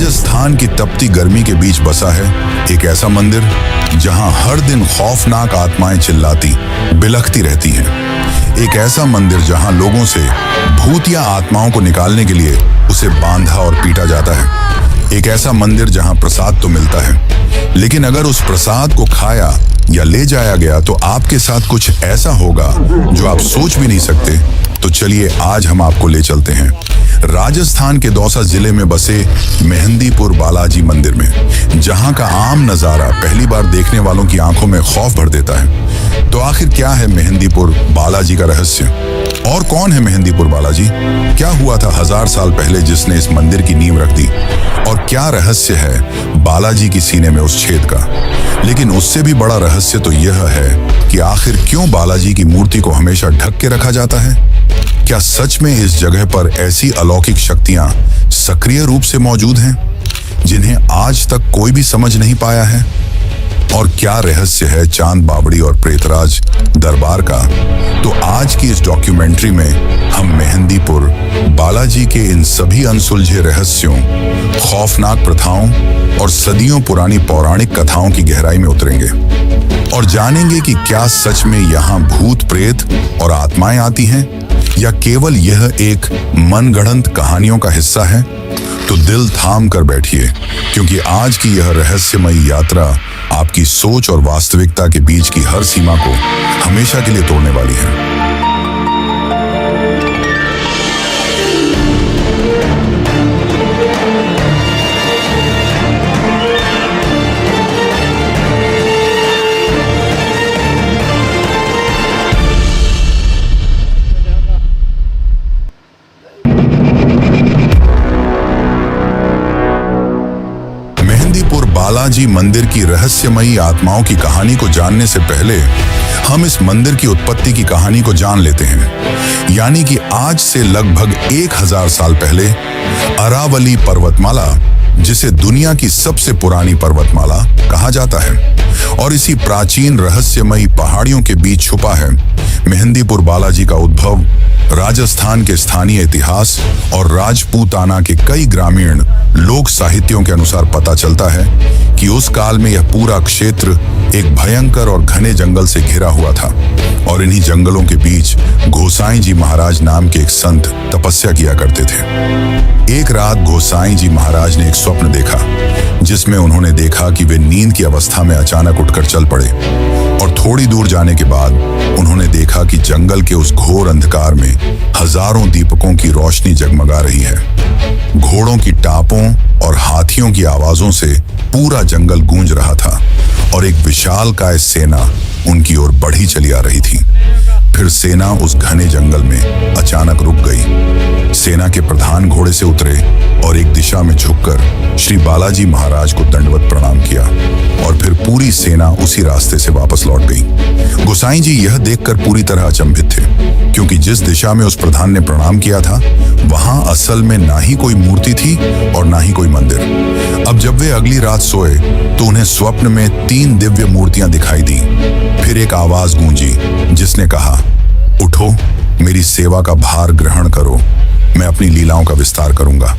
राजस्थान की तपती गर्मी के बीच बसा है एक ऐसा मंदिर जहां हर दिन खौफनाक आत्माएं चिल्लाती बिलखती रहती हैं। एक ऐसा मंदिर जहां लोगों से भूत या आत्माओं को निकालने के लिए उसे बांधा और पीटा जाता है। एक ऐसा मंदिर जहां प्रसाद तो मिलता है, लेकिन अगर उस प्रसाद को खाया या ले जाया गया तो आपके साथ कुछ ऐसा होगा जो आप सोच भी नहीं सकते। तो चलिए आज हम आपको ले चलते हैं राजस्थान के दौसा जिले में बसे मेहंदीपुर बालाजी मंदिर में, जहां का आम नजारा पहली बार देखने वालों की आंखों में खौफ भर देता है। तो आखिर क्या है मेहंदीपुर बालाजी का रहस्य, और कौन है मेहंदीपुर बालाजी? क्या हुआ था 1000 साल पहले जिसने इस मंदिर की नींव रख दी, और क्या रहस्य है बालाजी की सीने में उस छेद का? लेकिन उससे भी बड़ा रहस्य तो यह है कि आखिर क्यों बालाजी की मूर्ति को हमेशा ढक के रखा जाता है? क्या सच में इस जगह पर ऐसी अलौकिक शक्तियां सक्रिय रूप से मौजूद हैं जिन्हें आज तक कोई भी समझ नहीं पाया है? और क्या रहस्य है चांद बावड़ी और प्रेतराज दरबार का? तो आज की इस डॉक्यूमेंट्री में हम मेहंदीपुर बालाजी के इन सभी अनसुलझे रहस्यों, खौफनाक प्रथाओं और सदियों पुरानी पौराणिक कथाओं की गहराई में उतरेंगे और जानेंगे कि क्या सच में यहाँ भूत प्रेत और आत्माएं आती हैं, या केवल यह एक मनगढ़ंत कहानियों का हिस्सा है। तो दिल थाम कर बैठिए, क्योंकि आज की यह रहस्यमयी यात्रा आपकी सोच और वास्तविकता के बीच की हर सीमा को हमेशा के लिए तोड़ने वाली है। बालाजी मंदिर की रहस्यमयी आत्माओं की कहानी को जानने से पहले हम इस मंदिर की उत्पत्ति की कहानी को जान लेते हैं। यानी कि आज से लगभग 1000 साल पहले अरावली पर्वतमाला, जिसे दुनिया की सबसे पुरानी पर्वतमाला कहा जाता है, और इसी प्राचीन रहस्यमयी पहाड़ियों के बीच छुपा है मेहंदीपुर बालाजी का उद्भव। राजस्थान के स्थानीय इतिहास और राजपूताना के कई ग्रामीण लोक साहित्यों के अनुसार पता चलता है कि उस काल में यह पूरा क्षेत्र एक भयंकर और घने जंगल से घिरा हुआ था, और इन्हीं जंगलों के बीच गोसाई जी महाराज नाम के एक संत तपस्या किया करते थे। एक रात गोसाई जी महाराज ने एक स्वप्न देखा, जिसमें उन्होंने देखा कि वे नींद की अवस्था में अचानक उठकर चल पड़े, और थोड़ी दूर जाने के बाद उन्होंने देखा कि जंगल के उस घोर अंधकार में हजारों दीपकों की रोशनी जगमगा रही है। घोड़ों की टापों और हाथियों की आवाजों से पूरा जंगल गूंज रहा था, और एक विशालकाय सेना उनकी ओर बढ़ी चली आ रही थी। फिर सेना उस घने जंगल में अचानक रुक गई। सेना के प्रधान घोड़े से उतरे और एक दिशा में झुककर श्री बालाजी महाराज को दंडवत प्रणाम किया, और फिर पूरी सेना उसी रास्ते से वापस लौट गई। गोसाई जी यह देखकर पूरी तरह अचंभित थे, क्योंकि जिस दिशा में उस प्रधान ने प्रणाम किया था वहां असल में ना ही कोई मूर्ति थी और ना ही कोई मंदिर। अब जब वे अगली रात सोए तो उन्हें स्वप्न में 3 दिव्य मूर्तियां दिखाई दी। फिर एक आवाज गूंजी जिसने कहा, उठो, मेरी सेवा का भार ग्रहण करो, मैं अपनी लीलाओं का विस्तार करूंगा।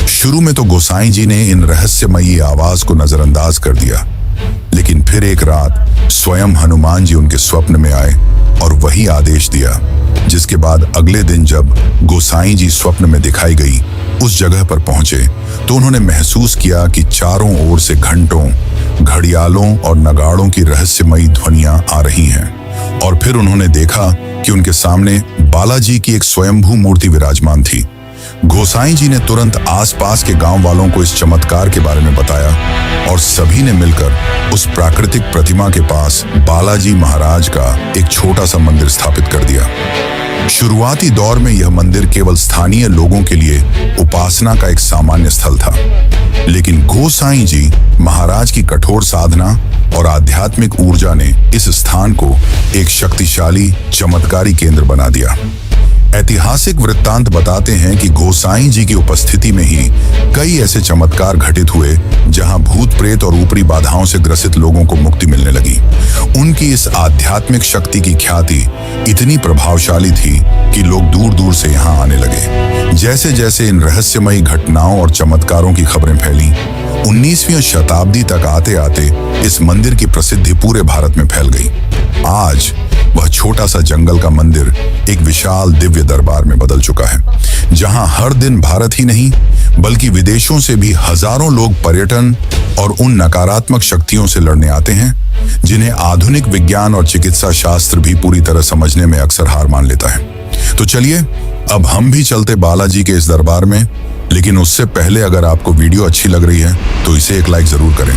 शुरू में तो गोसाई जी ने इन रहस्यमयी आवाज को नजरअंदाज कर दिया, लेकिन फिर एक रात स्वयं हनुमान जी उनके स्वप्न में आए और वही आदेश दिया, जिसके बाद अगले दिन जब गोसाई जी स्वप्न में दिखाई गई उस जगह पर पहुंचे तो उन्होंने महसूस किया कि चारों ओर से घंटों, घड़ियालों और नगाड़ों की रहस्यमयी ध्वनियां आ रही हैं। और फिर उन्होंने देखा कि उनके सामने बालाजी की एक स्वयंभू मूर्ति विराजमान थी। गोसाई जी ने तुरंत आसपास के गांव वालों को इस चमत्कार के बारे में बताया, और सभी ने मिलकर उस प्राकृतिक प्रतिमा के पास बालाजी महाराज का एक छोटा सा मंदिर स्थापित कर दिया। शुरुआती दौर में यह मंदिर केवल स्थानीय लोगों के लिए उपासना का एक सामान्य स्थल था, लेकिन गोसाई जी महाराज की कठोर साधना और आध्यात्मिक ऊर्जा ने इस स्थान को एक शक्तिशाली चमत्कारी केंद्र बना दिया। ऐतिहासिक वृत्तांत बताते हैं कि गोसाई जी की उपस्थिति में ही कई ऐसे चमत्कार घटित हुए जहां भूत प्रेत और ऊपरी बाधाओं से ग्रसित लोगों को मुक्ति मिलने लगी। उनकी इस आध्यात्मिक शक्ति की ख्याति इतनी प्रभावशाली थी कि लोग दूर दूर से यहाँ आने लगे। जैसे जैसे इन रहस्यमयी घटनाओं और चमत्कारों की खबरें फैली, 19वीं शताब्दी तक आते आते इस मंदिर की प्रसिद्धि पूरे भारत में फैल गई। आज वह छोटा सा जंगल का मंदिर एक विशाल दिव्य दरबार में बदल चुका है, जहां हर दिन भारत ही नहीं बल्कि विदेशों से भी हजारों लोग पर्यटन और उन नकारात्मक शक्तियों से लड़ने आते हैं जिन्हें आधुनिक विज्ञान और चिकित्सा शास्त्र भी पूरी तरह समझने में अक्सर हार मान लेता है। तो चलिए अब हम भी चलते बालाजी के इस दरबार में, लेकिन उससे पहले अगर आपको वीडियो अच्छी लग रही है तो इसे एक लाइक जरूर करें।